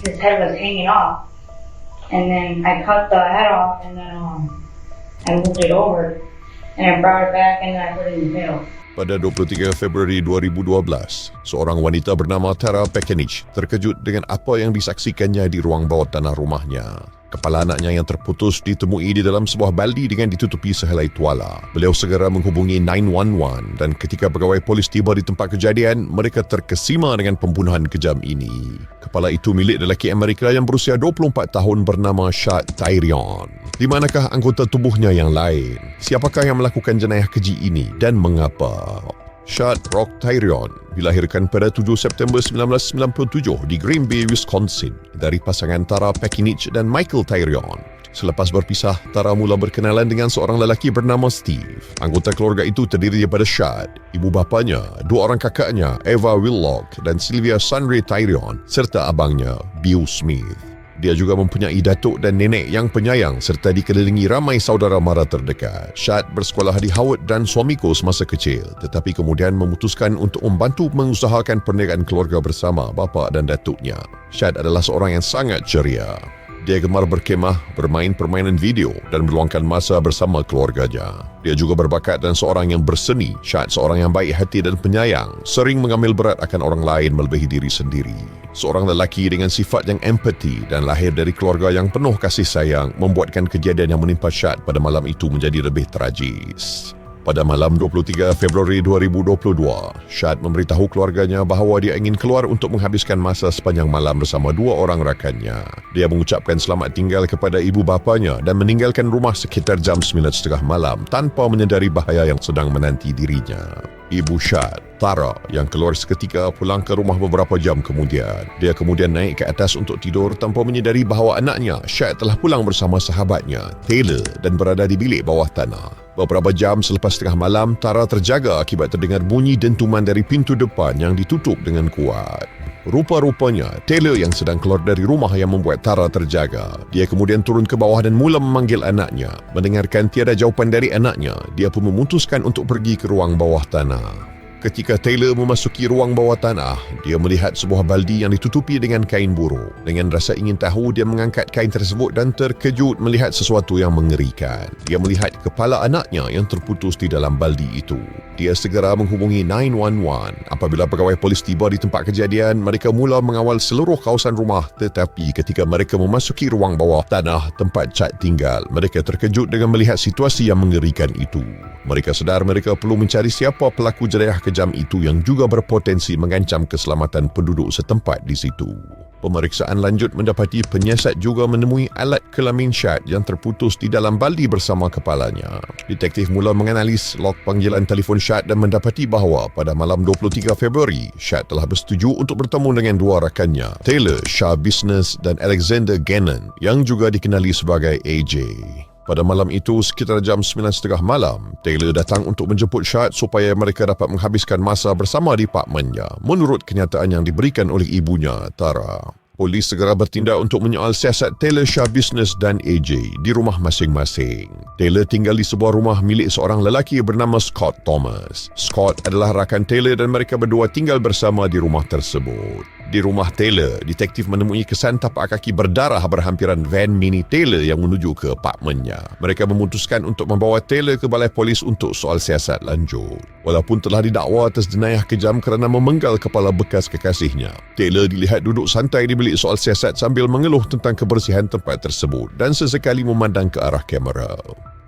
his head was hanging off. And then I cut the head off, and then I moved it over, and I brought it back, and then I put it in the middle. Pada 23 Februari 2012, seorang wanita bernama Tara Pekenich terkejut dengan apa yang disaksikannya di ruang bawah tanah rumahnya. Kepala anaknya yang terputus ditemui di dalam sebuah baldi dengan ditutupi sehelai tuala. Beliau segera menghubungi 911 dan ketika pegawai polis tiba di tempat kejadian, mereka terkesima dengan pembunuhan kejam ini. Kepala itu milik lelaki Amerika yang berusia 24 tahun bernama Shad Tyrion. Di manakah anggota tubuhnya yang lain? Siapakah yang melakukan jenayah keji ini dan mengapa? Shad Rock Tyrion dilahirkan pada 7 September 1997 di Green Bay, Wisconsin dari pasangan Tara Pekenich dan Michael Tyrion. Selepas berpisah, Tara mula berkenalan dengan seorang lelaki bernama Steve. Anggota keluarga itu terdiri daripada Shad, ibu bapanya, dua orang kakaknya, Eva Willock dan Sylvia Sandre Tyrion serta abangnya, Bill Smith. Dia juga mempunyai datuk dan nenek yang penyayang serta dikelilingi ramai saudara mara terdekat. Shad bersekolah di Howard dan suamiku semasa kecil, tetapi kemudian memutuskan untuk membantu mengusahakan perniagaan keluarga bersama bapa dan datuknya. Shad adalah seorang yang sangat ceria. Dia gemar berkemah, bermain permainan video dan meluangkan masa bersama keluarganya. Dia juga berbakat dan seorang yang berseni. Shad seorang yang baik hati dan penyayang, sering mengambil berat akan orang lain melebihi diri sendiri. Seorang lelaki dengan sifat yang empati dan lahir dari keluarga yang penuh kasih sayang membuatkan kejadian yang menimpa Shad pada malam itu menjadi lebih tragis. Pada malam 23 Februari 2022, Shad memberitahu keluarganya bahawa dia ingin keluar untuk menghabiskan masa sepanjang malam bersama dua orang rakannya. Dia mengucapkan selamat tinggal kepada ibu bapanya dan meninggalkan rumah sekitar jam 9.30 malam tanpa menyedari bahaya yang sedang menanti dirinya. Ibu Shad, Tara, yang keluar seketika pulang ke rumah beberapa jam kemudian. Dia kemudian naik ke atas untuk tidur tanpa menyedari bahawa anaknya, Shad, telah pulang bersama sahabatnya, Taylor, dan berada di bilik bawah tanah. Beberapa jam selepas tengah malam, Tara terjaga akibat terdengar bunyi dentuman dari pintu depan yang ditutup dengan kuat. Rupa-rupanya, Taylor yang sedang keluar dari rumah yang membuat Tara terjaga. Dia kemudian turun ke bawah dan mula memanggil anaknya. Mendengarkan tiada jawapan dari anaknya, dia pun memutuskan untuk pergi ke ruang bawah tanah. Ketika Taylor memasuki ruang bawah tanah, dia melihat sebuah baldi yang ditutupi dengan kain buruk. Dengan rasa ingin tahu, dia mengangkat kain tersebut dan terkejut melihat sesuatu yang mengerikan. Dia melihat kepala anaknya yang terputus di dalam baldi itu. Dia segera menghubungi 911. Apabila pegawai polis tiba di tempat kejadian, mereka mula mengawal seluruh kawasan rumah, tetapi ketika mereka memasuki ruang bawah tanah tempat Shad tinggal, mereka terkejut dengan melihat situasi yang mengerikan itu. Mereka sedar mereka perlu mencari siapa pelaku jenayah kejam itu yang juga berpotensi mengancam keselamatan penduduk setempat di situ. Pemeriksaan lanjut mendapati penyiasat juga menemui alat kelamin Shad yang terputus di dalam baldi bersama kepalanya. Detektif mula menganalisis log panggilan telefon Shad dan mendapati bahawa pada malam 23 Februari, Shad telah bersetuju untuk bertemu dengan dua rakannya, Taylor Shah Business dan Alexander Gannon, yang juga dikenali sebagai AJ. Pada malam itu, sekitar jam 9.30 malam, Taylor datang untuk menjemput Shad supaya mereka dapat menghabiskan masa bersama di apartmennya, menurut kenyataan yang diberikan oleh ibunya, Tara. Polis segera bertindak untuk menyoal siasat Taylor Shah Business dan AJ di rumah masing-masing. Taylor tinggal di sebuah rumah milik seorang lelaki bernama Scott Thomas. Scott adalah rakan Taylor dan mereka berdua tinggal bersama di rumah tersebut. Di rumah Taylor, detektif menemui kesan tapak kaki berdarah berhampiran van mini Taylor yang menuju ke apartmennya. Mereka memutuskan untuk membawa Taylor ke balai polis untuk soal siasat lanjut. Walaupun telah didakwa atas jenayah kejam kerana memenggal kepala bekas kekasihnya, Taylor dilihat duduk santai di bilik soal siasat sambil mengeluh tentang kebersihan tempat tersebut dan sesekali memandang ke arah kamera.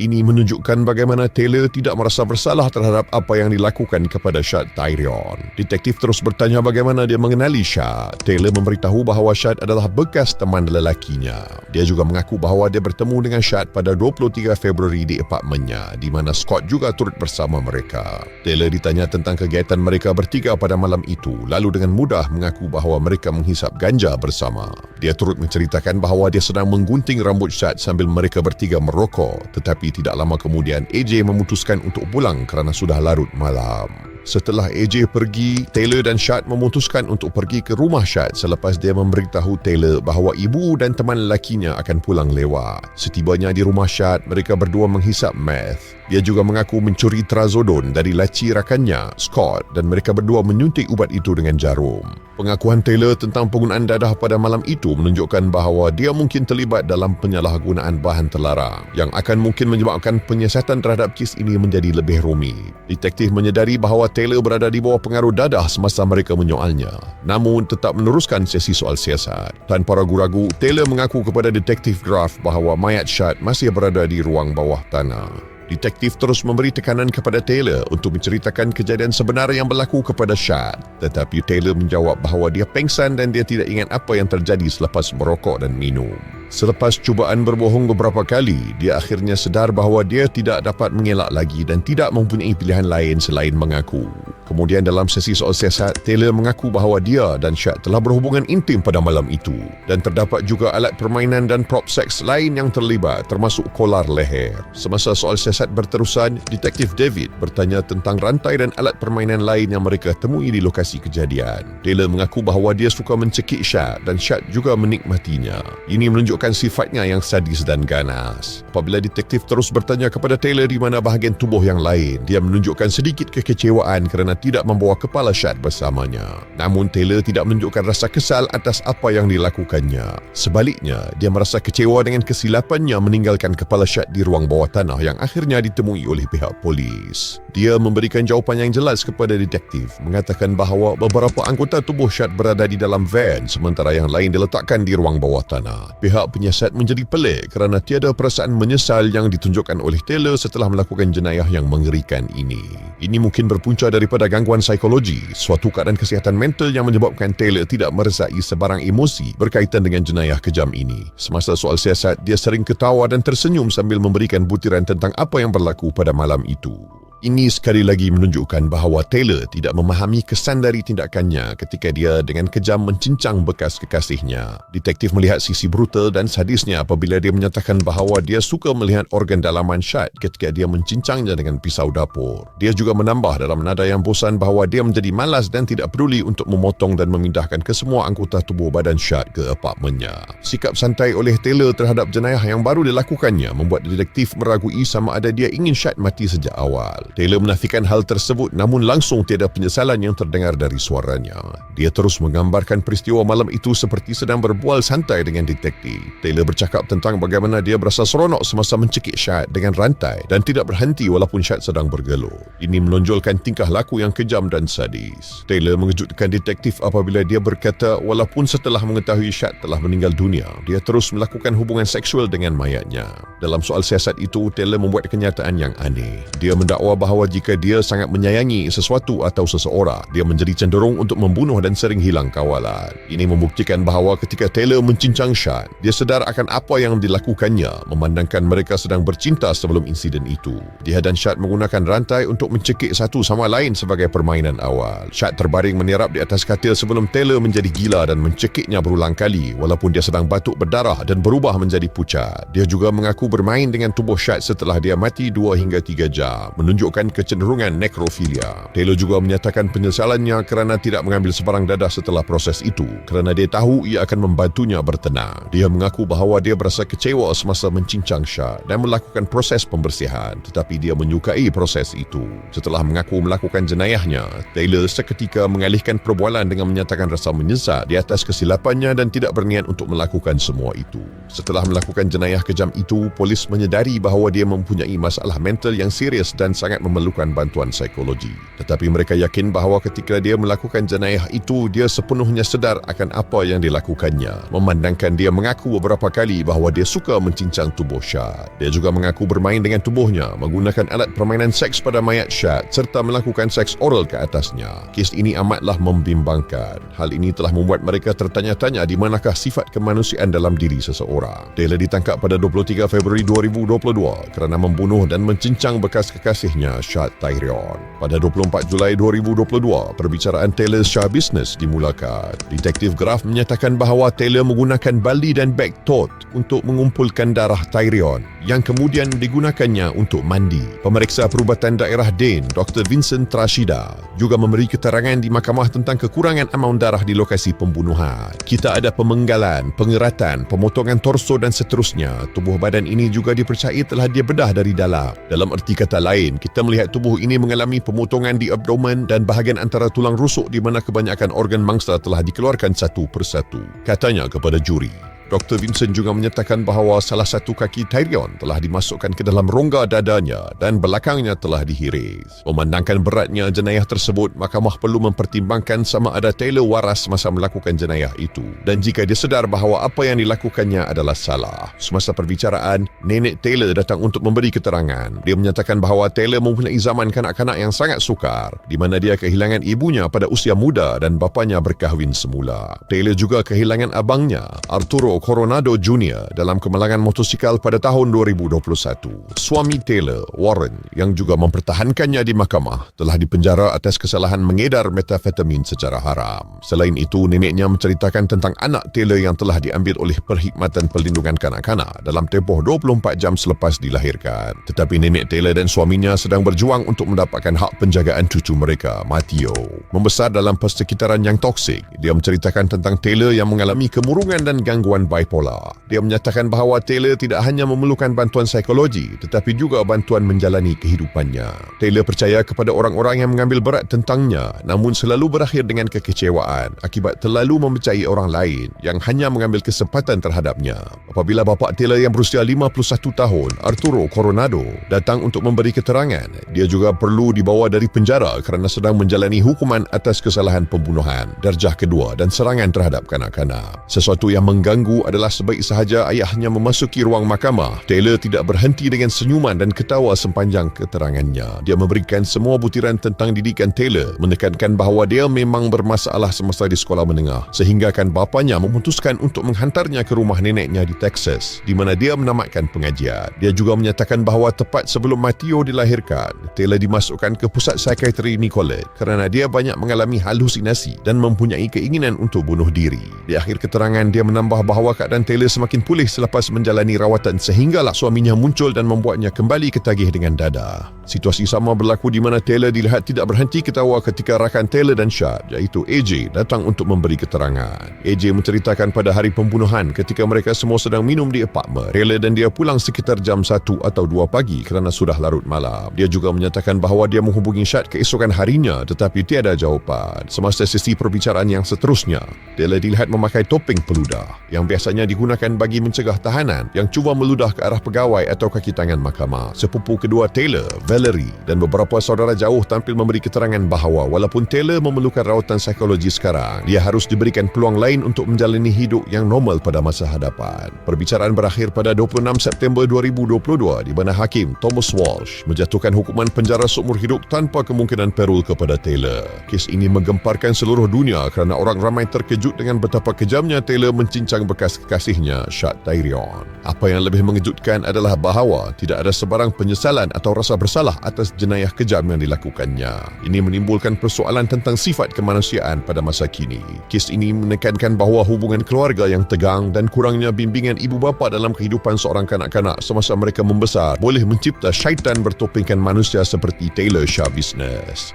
Ini menunjukkan bagaimana Taylor tidak merasa bersalah terhadap apa yang dilakukan kepada Shad Tyrion. Detektif terus bertanya bagaimana dia mengenali Shad. Taylor memberitahu bahawa Shad adalah bekas teman lelakinya. Dia juga mengaku bahawa dia bertemu dengan Shad pada 23 Februari di apartmennya, di mana Scott juga turut bersama mereka. Taylor ditanya tentang kegiatan mereka bertiga pada malam itu, lalu dengan mudah mengaku bahawa mereka menghisap ganja bersama. Dia turut menceritakan bahawa dia sedang menggunting rambut Shad sambil mereka bertiga merokok, tetapi tidak lama kemudian AJ memutuskan untuk pulang kerana sudah larut malam. Setelah AJ pergi, Taylor dan Shad memutuskan untuk pergi ke rumah Shad selepas dia memberitahu Taylor bahawa ibu dan teman lelakinya akan pulang lewat. Setibanya di rumah Shad, mereka berdua menghisap meth. Dia juga mengaku mencuri trazodone dari laci rakannya, Scott, dan mereka berdua menyuntik ubat itu dengan jarum. Pengakuan Taylor tentang penggunaan dadah pada malam itu menunjukkan bahawa dia mungkin terlibat dalam penyalahgunaan bahan terlarang yang akan mungkin menyebabkan penyiasatan terhadap kes ini menjadi lebih rumit. Detektif menyedari bahawa Taylor berada di bawah pengaruh dadah semasa mereka menyoalnya, namun tetap meneruskan sesi soal siasat. Tanpa ragu-ragu, Taylor mengaku kepada Detektif Graff bahawa mayat Shad masih berada di ruang bawah tanah. Detektif terus memberi tekanan kepada Taylor untuk menceritakan kejadian sebenar yang berlaku kepada Shad. Tetapi Taylor menjawab bahawa dia pengsan dan dia tidak ingat apa yang terjadi selepas merokok dan minum. Selepas cubaan berbohong beberapa kali, dia akhirnya sedar bahawa dia tidak dapat mengelak lagi dan tidak mempunyai pilihan lain selain mengaku. Kemudian dalam sesi soal siasat, Taylor mengaku bahawa dia dan Shad telah berhubungan intim pada malam itu dan terdapat juga alat permainan dan prop seks lain yang terlibat termasuk kolar leher. Semasa soal siasat berterusan, Detektif David bertanya tentang rantai dan alat permainan lain yang mereka temui di lokasi kejadian. Taylor mengaku bahawa dia suka mencekik Shad dan Shad juga menikmatinya. Ini menunjukkan sifatnya yang sadis dan ganas. Apabila detektif terus bertanya kepada Taylor di mana bahagian tubuh yang lain, dia menunjukkan sedikit kekecewaan kerana tidak membawa kepala Shad bersamanya. Namun Taylor tidak menunjukkan rasa kesal atas apa yang dilakukannya. Sebaliknya, dia merasa kecewa dengan kesilapannya meninggalkan kepala Shad di ruang bawah tanah yang akhirnya ditemui oleh pihak polis. Dia memberikan jawapan yang jelas kepada detektif, mengatakan bahawa beberapa anggota tubuh Shad berada di dalam van sementara yang lain diletakkan di ruang bawah tanah. Pihak penyiasat menjadi pelik kerana tiada perasaan menyesal yang ditunjukkan oleh Taylor setelah melakukan jenayah yang mengerikan ini. Ini mungkin berpunca daripada gangguan psikologi, suatu keadaan kesihatan mental yang menyebabkan Taylor tidak meresai sebarang emosi berkaitan dengan jenayah kejam ini. Semasa soal siasat, dia sering ketawa dan tersenyum sambil memberikan butiran tentang apa yang berlaku pada malam itu. Ini sekali lagi menunjukkan bahawa Taylor tidak memahami kesan dari tindakannya ketika dia dengan kejam mencincang bekas kekasihnya. Detektif melihat sisi brutal dan sadisnya apabila dia menyatakan bahawa dia suka melihat organ dalaman Shad ketika dia mencincangnya dengan pisau dapur. Dia juga menambah dalam nada yang bosan bahawa dia menjadi malas dan tidak peduli untuk memotong dan memindahkan kesemua anggota tubuh badan Shad ke apartmennya. Sikap santai oleh Taylor terhadap jenayah yang baru dilakukannya membuat detektif meragui sama ada dia ingin Shad mati sejak awal. Taylor menafikan hal tersebut namun langsung tiada penyesalan yang terdengar dari suaranya. Dia terus menggambarkan peristiwa malam itu seperti sedang berbual santai dengan detektif. Taylor bercakap tentang bagaimana dia berasa seronok semasa mencekik Shad dengan rantai dan tidak berhenti walaupun Shad sedang bergelut. Ini menonjolkan tingkah laku yang kejam dan sadis. Taylor mengejutkan detektif apabila dia berkata walaupun setelah mengetahui Shad telah meninggal dunia, dia terus melakukan hubungan seksual dengan mayatnya. Dalam soal siasat itu, Taylor membuat kenyataan yang aneh. Dia mendakwa bahawa jika dia sangat menyayangi sesuatu atau seseorang, dia menjadi cenderung untuk membunuh dan sering hilang kawalan. Ini membuktikan bahawa ketika Taylor mencincang Shad, dia sedar akan apa yang dilakukannya, memandangkan mereka sedang bercinta sebelum insiden itu. Dia dan Shad menggunakan rantai untuk mencekik satu sama lain sebagai permainan awal. Shad terbaring menyerap di atas katil sebelum Taylor menjadi gila dan mencekiknya berulang kali walaupun dia sedang batuk berdarah dan berubah menjadi pucat. Dia juga mengaku bermain dengan tubuh Shad setelah dia mati 2 hingga 3 jam, menunjukkan kecenderungan nekrofilia. Taylor juga menyatakan penyesalannya kerana tidak mengambil sebarang dadah setelah proses itu kerana dia tahu ia akan membantunya bertenang. Dia mengaku bahawa dia berasa kecewa semasa mencincang Shad dan melakukan proses pembersihan, tetapi dia menyukai proses itu. Setelah mengaku melakukan jenayahnya, Taylor seketika mengalihkan perbualan dengan menyatakan rasa menyesal di atas kesilapannya dan tidak berniat untuk melakukan semua itu. Setelah melakukan jenayah kejam itu, polis menyedari bahawa dia mempunyai masalah mental yang serius dan sangat memerlukan bantuan psikologi. Tetapi mereka yakin bahawa ketika dia melakukan jenayah itu, dia sepenuhnya sedar akan apa yang dilakukannya, memandangkan dia mengaku beberapa kali bahawa dia suka mencincang tubuh Shad. Dia juga mengaku bermain dengan tubuhnya, menggunakan alat permainan seks pada mayat Shad serta melakukan seks oral ke atasnya. Kes ini amatlah membimbangkan. Hal ini telah membuat mereka tertanya-tanya di manakah sifat kemanusiaan dalam diri seseorang. Taylor ditangkap pada 23 Februari 2022 kerana membunuh dan mencincang bekas kekasihnya Shad Tyrion. Pada 24 Julai 2022, perbicaraan Taylor's Shah Business dimulakan. Detektif Graff menyatakan bahawa Taylor menggunakan baldi dan beg tote untuk mengumpulkan darah Tyrion yang kemudian digunakannya untuk mandi. Pemeriksa Perubatan Daerah Dane, Dr. Vincent Trashida, juga memberi keterangan di mahkamah tentang kekurangan amaun darah di lokasi pembunuhan. Kita ada pemenggalan, pengeratan, pemotongan torso dan seterusnya. Tubuh badan ini juga dipercayai telah dibedah dari dalam. Dalam erti kata lain, kita Kita melihat tubuh ini mengalami pemotongan di abdomen dan bahagian antara tulang rusuk di mana kebanyakan organ mangsa telah dikeluarkan satu persatu, katanya kepada juri. Dr. Vincent juga menyatakan bahawa salah satu kaki Tyrion telah dimasukkan ke dalam rongga dadanya dan belakangnya telah dihiris. Memandangkan beratnya jenayah tersebut, mahkamah perlu mempertimbangkan sama ada Taylor waras masa melakukan jenayah itu dan jika dia sedar bahawa apa yang dilakukannya adalah salah. Semasa perbicaraan, nenek Taylor datang untuk memberi keterangan. Dia menyatakan bahawa Taylor mempunyai zaman kanak-kanak yang sangat sukar di mana dia kehilangan ibunya pada usia muda dan bapanya berkahwin semula. Taylor juga kehilangan abangnya, Arturo Coronado Jr. dalam kemalangan motosikal pada tahun 2021. Suami Taylor, Warren, yang juga mempertahankannya di mahkamah, telah dipenjara atas kesalahan mengedar metafetamin secara haram. Selain itu, neneknya menceritakan tentang anak Taylor yang telah diambil oleh Perkhidmatan Perlindungan Kanak-kanak dalam tempoh 24 jam selepas dilahirkan. Tetapi nenek Taylor dan suaminya sedang berjuang untuk mendapatkan hak penjagaan cucu mereka, Matteo. Membesar dalam persekitaran yang toksik, dia menceritakan tentang Taylor yang mengalami kemurungan dan gangguan bipolar. Dia menyatakan bahawa Taylor tidak hanya memerlukan bantuan psikologi tetapi juga bantuan menjalani kehidupannya. Taylor percaya kepada orang-orang yang mengambil berat tentangnya namun selalu berakhir dengan kekecewaan akibat terlalu mempercayai orang lain yang hanya mengambil kesempatan terhadapnya. Apabila bapa Taylor yang berusia 51 tahun, Arturo Coronado, datang untuk memberi keterangan, dia juga perlu dibawa dari penjara kerana sedang menjalani hukuman atas kesalahan pembunuhan darjah kedua dan serangan terhadap kanak-kanak. Sesuatu yang mengganggu adalah sebaik sahaja ayahnya memasuki ruang mahkamah, Taylor tidak berhenti dengan senyuman dan ketawa sepanjang keterangannya. Dia memberikan semua butiran tentang didikan Taylor, menekankan bahawa dia memang bermasalah semasa di sekolah menengah, sehinggakan bapanya memutuskan untuk menghantarnya ke rumah neneknya di Texas, di mana dia menamatkan pengajian. Dia juga menyatakan bahawa tepat sebelum Matteo dilahirkan, Taylor dimasukkan ke pusat psikiatri Nicollet kerana dia banyak mengalami halusinasi dan mempunyai keinginan untuk bunuh diri. Di akhir keterangan, dia menambah bahawa keadaan Taylor semakin pulih selepas menjalani rawatan sehinggalah suaminya muncul dan membuatnya kembali ketagih dengan dadah. Situasi sama berlaku di mana Taylor dilihat tidak berhenti ketawa ketika rakan Taylor dan Shad, iaitu AJ, datang untuk memberi keterangan. AJ menceritakan pada hari pembunuhan ketika mereka semua sedang minum di apartmen. Taylor dan dia pulang sekitar jam 1 atau 2 pagi kerana sudah larut malam. Dia juga menyatakan bahawa dia menghubungi Shad keesokan harinya tetapi tiada jawapan. Semasa sesi perbicaraan yang seterusnya, Taylor dilihat memakai topeng peludah yang biasanya digunakan bagi mencegah tahanan yang cuba meludah ke arah pegawai atau kaki tangan mahkamah. Sepupu kedua Taylor, Valerie, dan beberapa saudara jauh tampil memberi keterangan bahawa walaupun Taylor memerlukan rawatan psikologi sekarang, dia harus diberikan peluang lain untuk menjalani hidup yang normal pada masa hadapan. Perbicaraan berakhir pada 26 September 2022 di mana Hakim Thomas Walsh menjatuhkan hukuman penjara seumur hidup tanpa kemungkinan perul kepada Taylor. Kes ini menggemparkan seluruh dunia kerana orang ramai terkejut dengan betapa kejamnya Taylor mencincang bekas kekasihnya, Shad Tyrion. Apa yang lebih mengejutkan adalah bahawa tidak ada sebarang penyesalan atau rasa bersalah atas jenayah kejam yang dilakukannya. Ini menimbulkan persoalan tentang sifat kemanusiaan pada masa kini. Kes ini menekankan bahawa hubungan keluarga yang tegang dan kurangnya bimbingan ibu bapa dalam kehidupan seorang kanak-kanak semasa mereka membesar boleh mencipta syaitan bertopengkan manusia seperti Taylor Shah Business.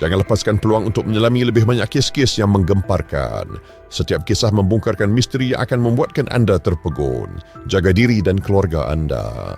Jangan lepaskan peluang untuk menyelami lebih banyak kes-kes yang menggemparkan. Setiap kisah membongkarkan misteri yang akan membuatkan anda terpegun. Jaga diri dan keluarga anda.